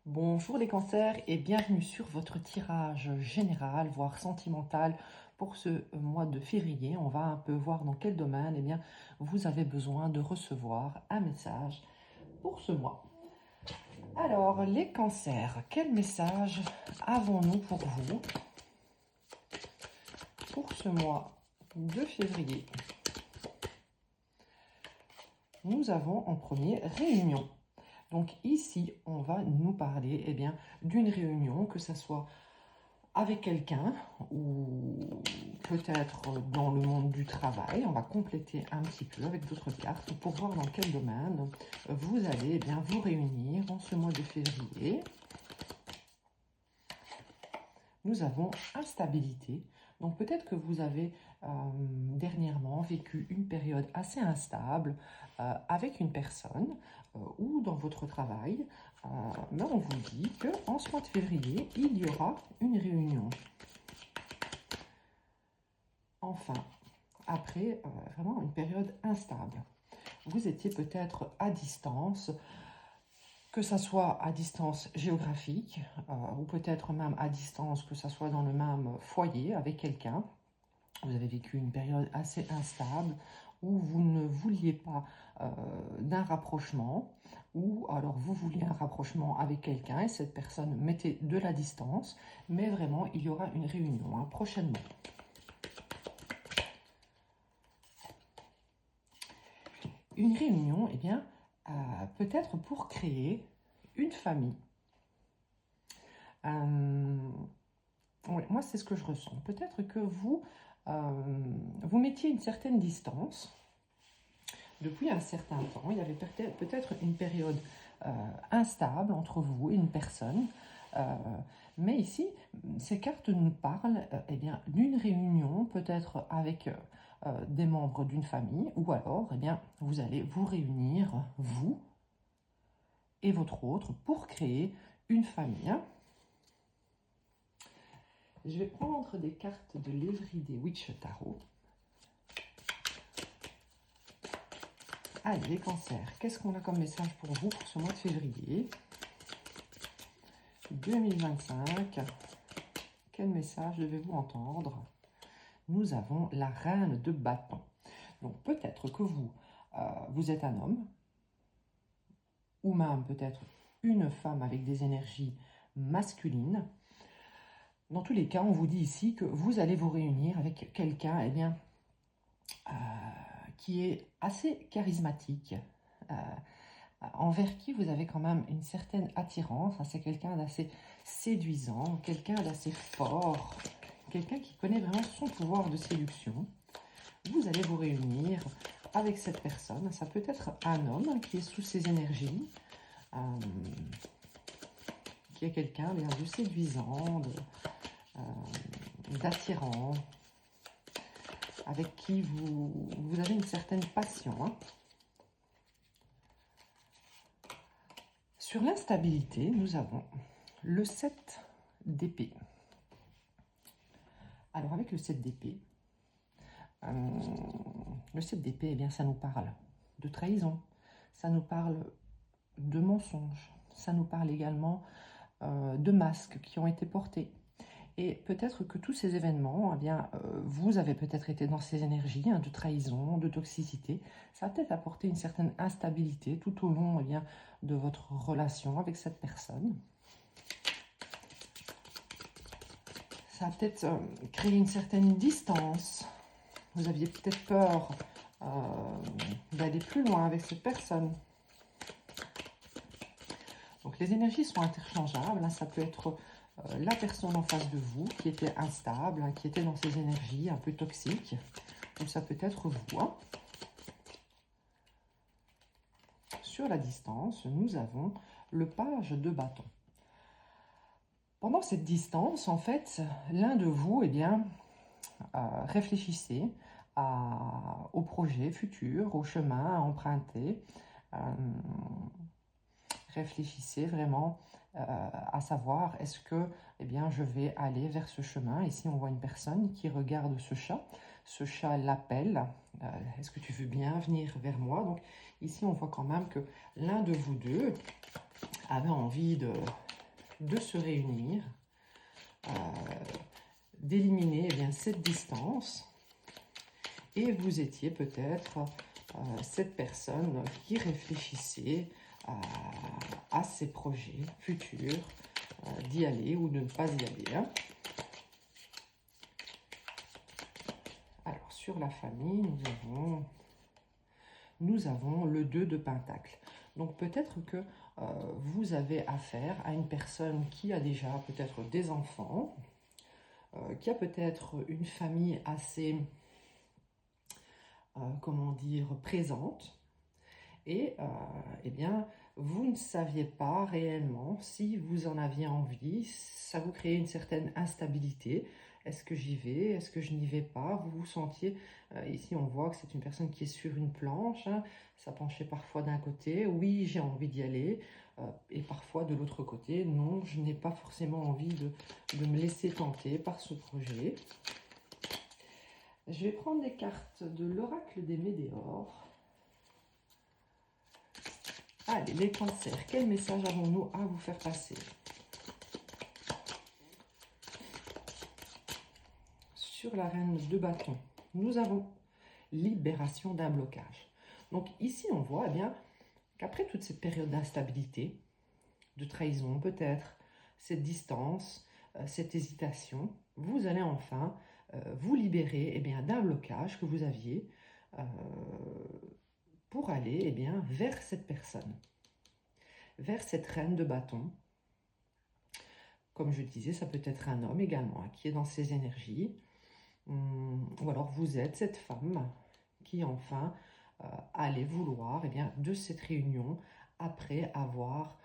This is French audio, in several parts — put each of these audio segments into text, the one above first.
Bonjour les cancers et bienvenue sur votre tirage général, voire sentimental pour ce mois de février. On va un peu voir dans quel domaine vous avez besoin de recevoir un message pour ce mois. Alors les cancers, quel message avons-nous pour vous pour ce mois de février? Nous avons en premier réunion. Donc ici, on va nous parler d'une réunion, que ce soit avec quelqu'un ou peut-être dans le monde du travail. On va compléter un petit peu avec d'autres cartes pour voir dans quel domaine vous allez vous réunir en ce mois de février. Nous avons instabilité. Donc peut-être que vous avez dernièrement vécu une période assez instable avec une personne ou dans votre travail. Mais on vous dit qu'en ce mois de février, il y aura une réunion. Enfin, après vraiment une période instable. Vous étiez peut-être à distance, que ça soit à distance géographique ou peut-être même à distance, que ça soit dans le même foyer avec quelqu'un. Vous avez vécu une période assez instable où vous ne vouliez pas d'un rapprochement, ou alors vous vouliez un rapprochement avec quelqu'un et cette personne mettait de la distance, mais vraiment il y aura une réunion prochainement. Une réunion, peut-être pour créer une famille. Moi, c'est ce que je ressens. Peut-être que vous mettiez une certaine distance depuis un certain temps. Il y avait peut-être une période instable entre vous et une personne. Mais ici, ces cartes nous parlent d'une réunion, peut-être avec des membres d'une famille, ou alors vous allez vous réunir, vous et votre autre, pour créer une famille. Je vais prendre des cartes de l'Everyday Witch Tarot. Allez, les cancers, qu'est-ce qu'on a comme message pour vous pour ce mois de février 2025? Quel message devez-vous entendre? Nous avons la reine de bâton. Donc peut-être que vous êtes un homme, ou même peut-être une femme avec des énergies masculines. Dans tous les cas, on vous dit ici que vous allez vous réunir avec quelqu'un qui est assez charismatique, envers qui vous avez quand même une certaine attirance. C'est quelqu'un d'assez séduisant, quelqu'un d'assez fort, quelqu'un qui connaît vraiment son pouvoir de séduction. Vous allez vous réunir avec cette personne. Ça peut être un homme qui est sous ses énergies, qui est quelqu'un de séduisant, d'attirant, avec qui vous avez une certaine passion. Sur l'instabilité, nous avons le 7 d'épée. Alors avec le 7 d'épée, ça nous parle de trahison, ça nous parle de mensonges, ça nous parle également de masques qui ont été portés. Et peut-être que tous ces événements, vous avez peut-être été dans ces énergies de trahison, de toxicité. Ça a peut-être apporté une certaine instabilité tout au long de votre relation avec cette personne. Ça a peut-être créé une certaine distance. Vous aviez peut-être peur d'aller plus loin avec cette personne. Donc les énergies sont interchangeables. Ça peut être la personne en face de vous qui était instable, qui était dans ses énergies un peu toxiques. Donc ça peut être vous. Sur la distance, nous avons le page de bâton. Pendant cette distance, en fait, l'un de vous, réfléchissez au projet futur, au chemin à emprunter. Réfléchissez vraiment à savoir, est-ce que je vais aller vers ce chemin? Ici, on voit une personne qui regarde ce chat. Ce chat l'appelle. Est-ce que tu veux bien venir vers moi? Donc ici, on voit quand même que l'un de vous deux avait envie de se réunir, d'éliminer cette distance. Et vous étiez peut-être cette personne qui réfléchissait à ses projets futurs, d'y aller ou de ne pas y aller. Hein. Alors, sur la famille, nous avons le 2 de Pentacle. Donc, peut-être que vous avez affaire à une personne qui a déjà peut-être des enfants, qui a peut-être une famille assez, comment dire, présente. Et eh bien, vous ne saviez pas réellement si vous en aviez envie. Ça vous créait une certaine instabilité. Est-ce que j'y vais? Est-ce que je n'y vais pas? Vous vous sentiez, ici on voit que c'est une personne qui est sur une planche, hein, ça penchait parfois d'un côté, oui j'ai envie d'y aller, et parfois de l'autre côté, non, je n'ai pas forcément envie de me laisser tenter par ce projet. Je vais prendre des cartes de l'oracle des Médéors. Allez, les cancers, quel message avons-nous à vous faire passer? Sur la reine de bâton, nous avons libération d'un blocage. Donc ici, on voit bien qu'après toute cette période d'instabilité, de trahison peut-être, cette distance, cette hésitation, vous allez enfin vous libérer d'un blocage que vous aviez pour aller vers cette personne, vers cette reine de bâton. Comme je disais, ça peut être un homme également qui est dans ses énergies. Ou alors vous êtes cette femme qui enfin allait vouloir de cette réunion après avoir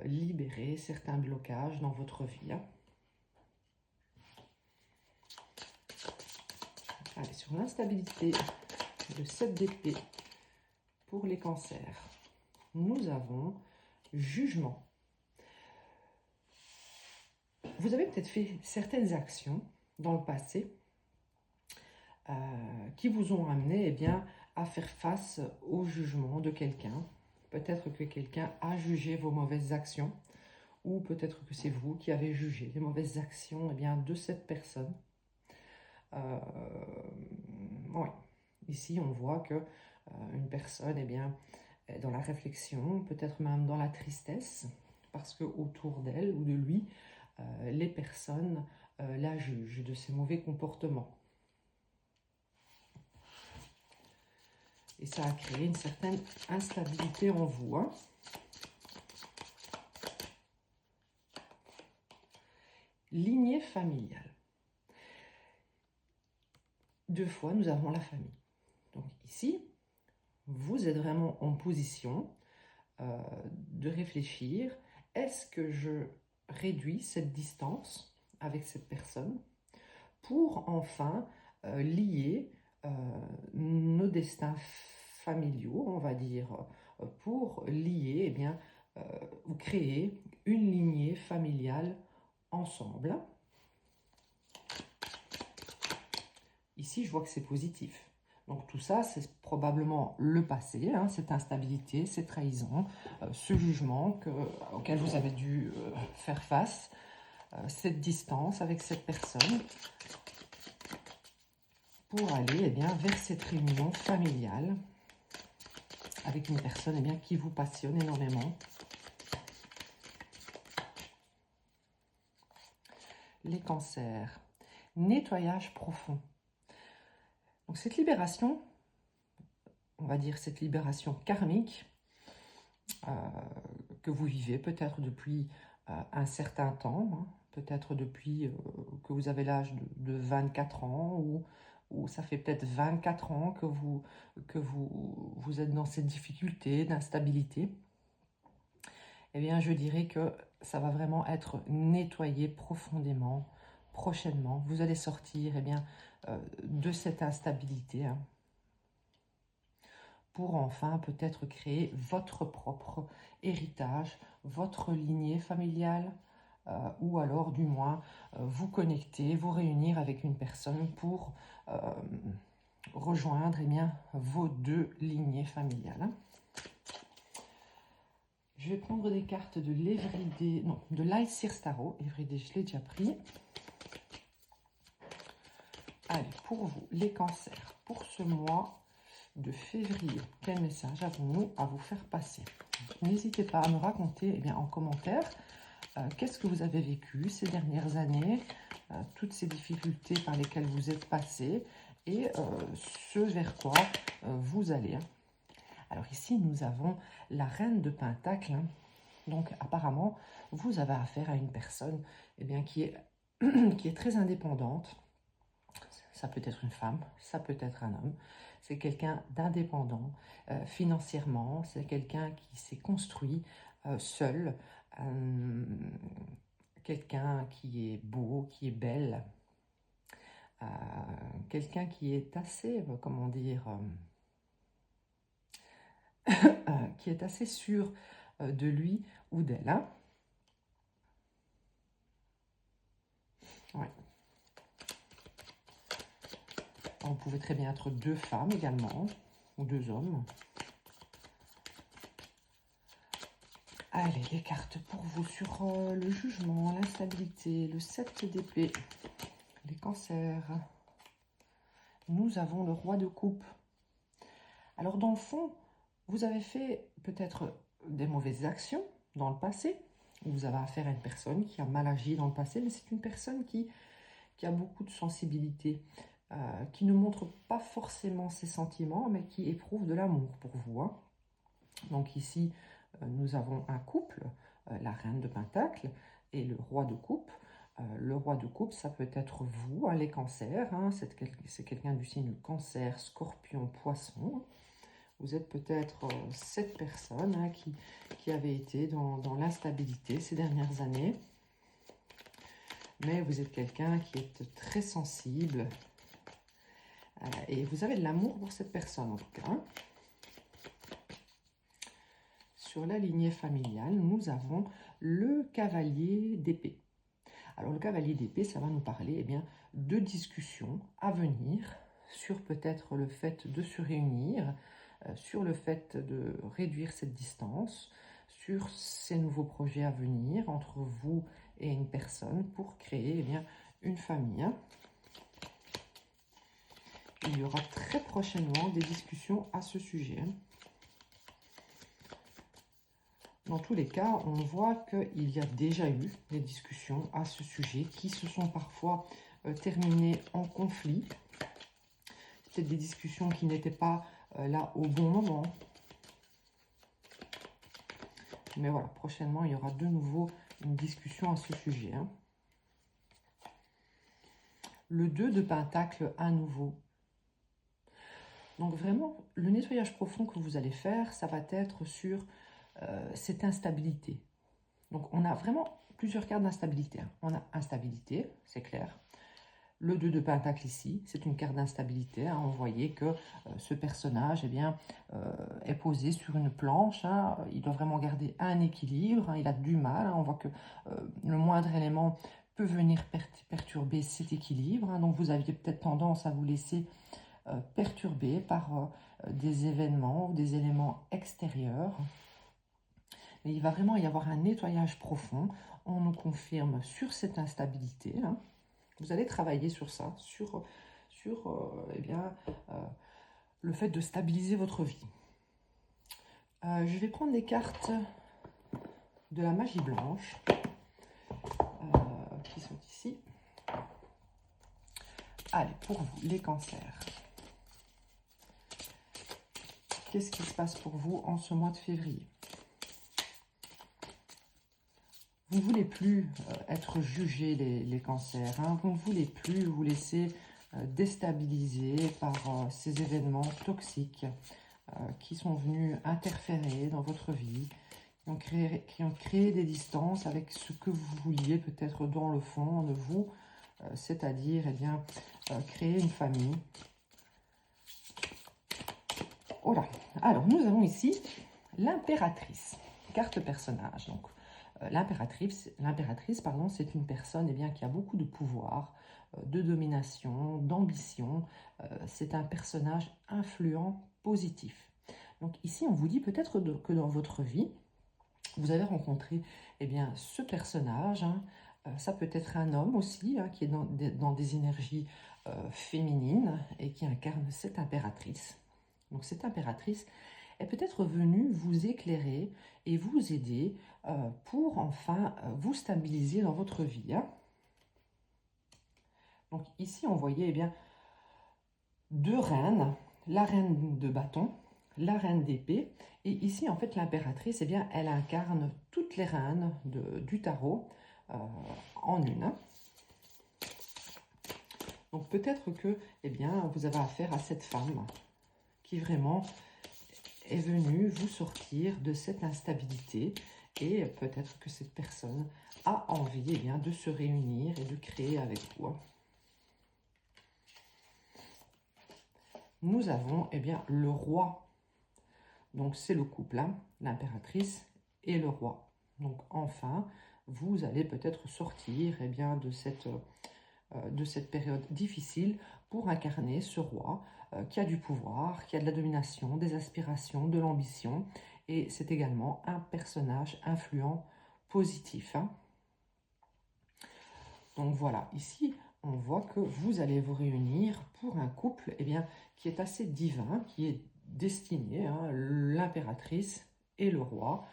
libéré certains blocages dans votre vie. Allez, sur l'instabilité, le 7 d'épée pour les cancers, nous avons jugement. Vous avez peut-être fait certaines actions dans le passé qui vous ont amené à faire face au jugement de quelqu'un. Peut-être que quelqu'un a jugé vos mauvaises actions, ou peut-être que c'est vous qui avez jugé les mauvaises actions de cette personne. Ouais. Ici, on voit que une personne est dans la réflexion, peut-être même dans la tristesse, parce que autour d'elle ou de lui, les personnes la jugent de ses mauvais comportements. Et ça a créé une certaine instabilité en vous. Hein. Lignée familiale. 2 fois, nous avons la famille. Donc ici, vous êtes vraiment en position de réfléchir. Est-ce que je réduis cette distance avec cette personne pour enfin lier nos destins familiaux, on va dire, pour lier, ou créer une lignée familiale ensemble. Ici, je vois que c'est positif. Donc tout ça, c'est probablement le passé, hein, cette instabilité, ces trahisons, ce jugement auquel vous avez dû faire face, cette distance avec cette personne, pour aller vers cette réunion familiale avec une personne qui vous passionne énormément. Les cancers, nettoyage profond. Donc cette libération, on va dire cette libération karmique que vous vivez peut-être depuis un certain temps, hein, peut-être depuis que vous avez l'âge de 24 ans ou ça fait peut-être 24 ans que vous êtes dans cette difficulté d'instabilité. Eh bien, je dirais que ça va vraiment être nettoyé profondément, prochainement. Vous allez sortir de cette instabilité pour enfin peut-être créer votre propre héritage, votre lignée familiale, ou alors du moins vous connecter, vous réunir avec une personne pour rejoindre vos 2 lignées familiales. Je vais prendre des cartes de l'Evridé, non, de l'Aesir Tarot. Evridé, je l'ai déjà pris. Allez, pour vous, les cancers, pour ce mois de février, quel message avons-nous à vous faire passer? N'hésitez pas à me raconter eh bien, en commentaire qu'est-ce que vous avez vécu ces dernières années, toutes ces difficultés par lesquelles vous êtes passé et ce vers quoi vous allez. Alors ici, nous avons la reine de Pentacle. Donc apparemment, vous avez affaire à une personne eh bien, qui est très indépendante. Ça peut être une femme, ça peut être un homme. C'est quelqu'un d'indépendant financièrement. C'est quelqu'un qui s'est construit seul. Quelqu'un qui est beau, qui est belle. Quelqu'un qui est assez, comment dire, qui est assez sûr de lui ou d'elle. Hein. Ouais. Vous pouvez très bien être deux femmes également, ou deux hommes. Allez, les cartes pour vous sur le jugement, l'instabilité, le 7 d'épée, les cancers. Nous avons le roi de coupe. Alors dans le fond, vous avez fait peut-être des mauvaises actions dans le passé. Vous avez affaire à une personne qui a mal agi dans le passé, mais c'est une personne qui a beaucoup de sensibilité. Qui ne montre pas forcément ses sentiments, mais qui éprouve de l'amour pour vous. Hein. Donc ici, nous avons un couple, la reine de Pentacle et le roi de coupe. Le roi de coupe, ça peut être vous, hein, les cancers. Hein, c'est quelqu'un du signe cancer, scorpion, poisson. Vous êtes peut-être cette personne hein, qui avait été dans l'instabilité ces dernières années. Mais vous êtes quelqu'un qui est très sensible, et vous avez de l'amour pour cette personne en tout cas. Sur la lignée familiale, nous avons le cavalier d'épée. Alors le cavalier d'épée, ça va nous parler eh bien, de discussions à venir sur peut-être le fait de se réunir, sur le fait de réduire cette distance, sur ces nouveaux projets à venir entre vous et une personne pour créer eh bien, une famille. Il y aura très prochainement des discussions à ce sujet. Dans tous les cas, on voit qu'il y a déjà eu des discussions à ce sujet qui se sont parfois terminées en conflit. Peut-être des discussions qui n'étaient pas là au bon moment. Mais voilà, prochainement, il y aura de nouveau une discussion à ce sujet. Hein. Le 2 de Pentacle à nouveau. Donc vraiment, le nettoyage profond que vous allez faire, ça va être sur cette instabilité. Donc on a vraiment plusieurs cartes d'instabilité. Hein. On a instabilité, c'est clair. Le 2 de Pentacle ici, c'est une carte d'instabilité. Hein. On voyait que ce personnage eh bien, est posé sur une planche. Hein. Il doit vraiment garder un équilibre. Hein. Il a du mal. Hein. On voit que le moindre élément peut venir perturber cet équilibre. Hein. Donc vous aviez peut-être tendance à vous laisser perturber par des événements ou des éléments extérieurs. Et il va vraiment y avoir un nettoyage profond. On nous confirme sur cette instabilité. Hein. Vous allez travailler sur ça, sur eh bien, le fait de stabiliser votre vie. Je vais prendre les cartes de la magie blanche qui sont ici. Allez, pour vous, les cancers. Qu'est-ce qui se passe pour vous en ce mois de février? Vous ne voulez plus être jugé, les cancers. Hein. Vous ne voulez plus vous laisser déstabiliser par ces événements toxiques qui sont venus interférer dans votre vie, qui ont créé des distances avec ce que vous vouliez peut-être dans le fond de vous, c'est-à-dire eh bien, créer une famille. Voilà. Alors, nous avons ici l'impératrice, carte personnage. Donc, l'impératrice, pardon, c'est une personne eh bien, qui a beaucoup de pouvoir, de domination, d'ambition. C'est un personnage influent, positif. Donc ici, on vous dit peut-être que dans votre vie, vous avez rencontré eh bien, ce personnage, hein. Ça peut être un homme aussi, hein, qui est dans des énergies féminines et qui incarne cette impératrice. Donc cette impératrice est peut-être venue vous éclairer et vous aider pour enfin vous stabiliser dans votre vie, hein. Donc ici, on voyait eh bien, deux reines, la reine de bâton, la reine d'épée, et ici, en fait, l'impératrice, eh bien, elle incarne toutes les reines du tarot en une, hein. Donc peut-être que eh bien, vous avez affaire à cette femme qui vraiment est venue vous sortir de cette instabilité, et peut-être que cette personne a envie eh bien, de se réunir et de créer avec vous. Nous avons eh bien, le roi. Donc c'est le couple, hein, l'impératrice et le roi. Donc enfin, vous allez peut-être sortir eh bien, de cette période difficile pour incarner ce roi qui a du pouvoir, qui a de la domination, des aspirations, de l'ambition. Et c'est également un personnage influent, positif, hein. Donc voilà, ici, on voit que vous allez vous réunir pour un couple eh bien, qui est assez divin, qui est destiné, hein, l'impératrice et le roi.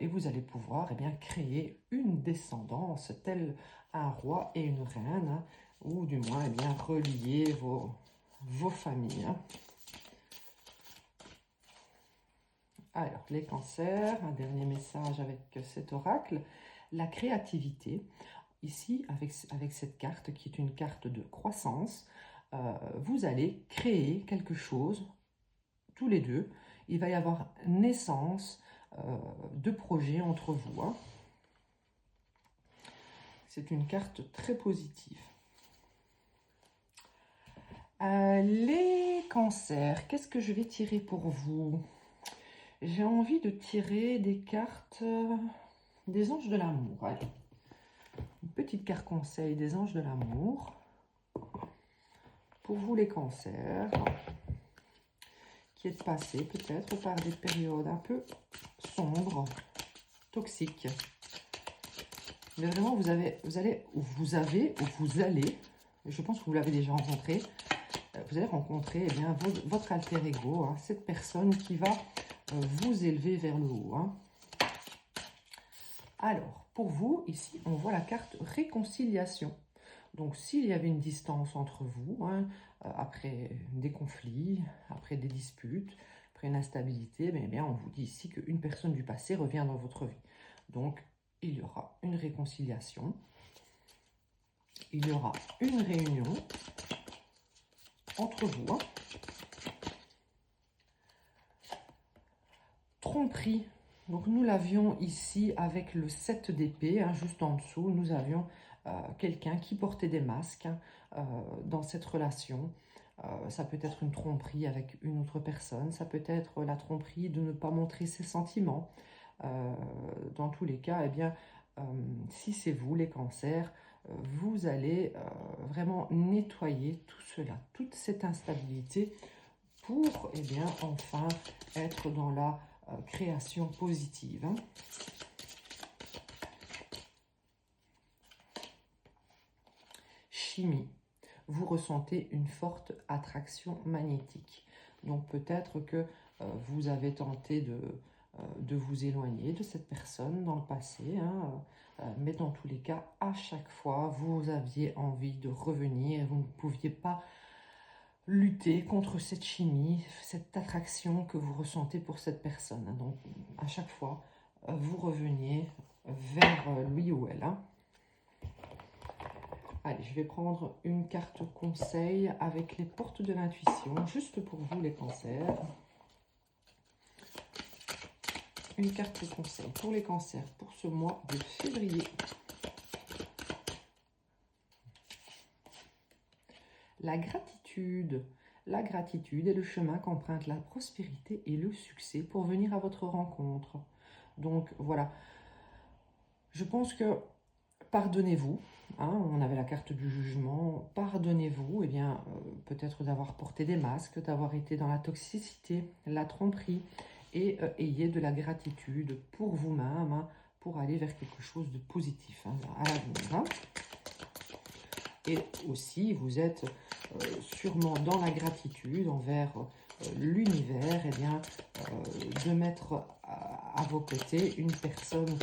Et vous allez pouvoir eh bien, créer une descendance telle un roi et une reine, hein, ou du moins eh bien, relier vos familles, hein. Alors, les cancers, un dernier message avec cet oracle, la créativité. Ici, avec cette carte qui est une carte de croissance, vous allez créer quelque chose, tous les deux. Il va y avoir naissance de projets entre vous, hein. C'est une carte très positive. Les cancers, qu'est-ce que je vais tirer pour vous? J'ai envie de tirer des cartes des anges de l'amour. Allez. Une petite carte conseil des anges de l'amour. Pour vous les cancers, qui êtes passés peut-être par des périodes un peu sombres, toxiques. Mais vraiment, vous allez, ou vous allez, je pense que vous l'avez déjà rencontré, vous allez rencontrer eh bien, votre alter ego, hein, cette personne qui va vous élever vers le haut, hein. Alors, pour vous, ici, on voit la carte réconciliation. Donc, s'il y avait une distance entre vous, hein, après des conflits, après des disputes, après une instabilité, eh bien, on vous dit ici qu'une personne du passé revient dans votre vie. Donc, il y aura une réconciliation, il y aura une réunion entre vous, hein. Tromperie. Donc nous l'avions ici avec le 7 d'épée, hein, juste en dessous, nous avions quelqu'un qui portait des masques, hein, dans cette relation. Ça peut être une tromperie avec une autre personne, ça peut être la tromperie de ne pas montrer ses sentiments. Dans tous les cas, eh bien, si c'est vous les cancers, vous allez vraiment nettoyer tout cela, toute cette instabilité pour eh bien, enfin être dans la création positive, hein. Chimie. Vous ressentez une forte attraction magnétique. Donc peut-être que vous avez tenté de vous éloigner de cette personne dans le passé, hein, mais dans tous les cas, à chaque fois, vous aviez envie de revenir, vous ne pouviez pas lutter contre cette chimie, cette attraction que vous ressentez pour cette personne. Donc, à chaque fois, vous reveniez vers lui ou elle, hein. Allez, je vais prendre une carte conseil avec les portes de l'intuition, juste pour vous les cancers. Une carte conseil pour les cancers pour ce mois de février. La gratitude. La gratitude est le chemin qu'emprunte la prospérité et le succès pour venir à votre rencontre. Donc voilà, je pense que pardonnez-vous, hein, on avait la carte du jugement, pardonnez-vous, eh bien, peut-être d'avoir porté des masques, d'avoir été dans la toxicité, la tromperie, et ayez de la gratitude pour vous-même, hein, pour aller vers quelque chose de positif, hein, à l'avenir. Hein. Et aussi, vous êtes sûrement dans la gratitude envers l'univers, et bien, de mettre à vos côtés une personne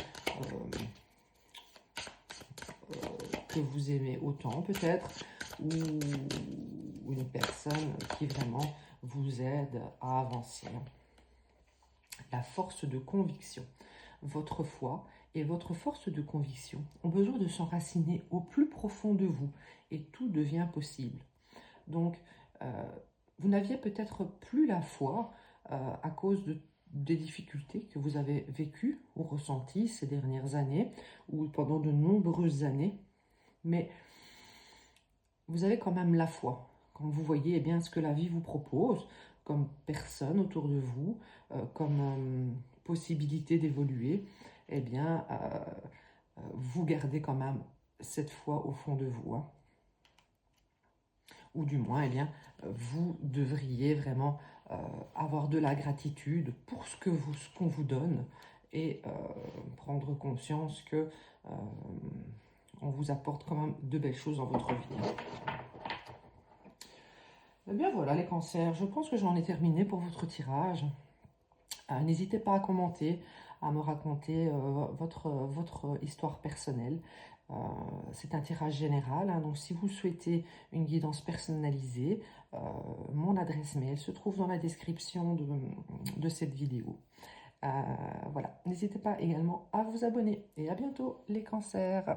que vous aimez autant peut-être, ou une personne qui vraiment vous aide à avancer. La force de conviction. Votre foi et votre force de conviction ont besoin de s'enraciner au plus profond de vous et tout devient possible. Donc, vous n'aviez peut-être plus la foi à cause des difficultés que vous avez vécues ou ressenties ces dernières années ou pendant de nombreuses années, mais vous avez quand même la foi. Quand vous voyez bien ce que la vie vous propose, comme personne autour de vous, comme possibilité d'évoluer, eh bien, vous gardez quand même cette foi au fond de vous. Hein. Ou du moins, eh bien, vous devriez vraiment avoir de la gratitude pour ce qu'on vous donne et prendre conscience que on vous apporte quand même de belles choses dans votre vie. Hein. Eh bien voilà les cancers, je pense que j'en ai terminé pour votre tirage. N'hésitez pas à commenter, à me raconter votre histoire personnelle. C'est un tirage général, hein, donc si vous souhaitez une guidance personnalisée, mon adresse mail se trouve dans la description de cette vidéo. Voilà, n'hésitez pas également à vous abonner et à bientôt les cancers.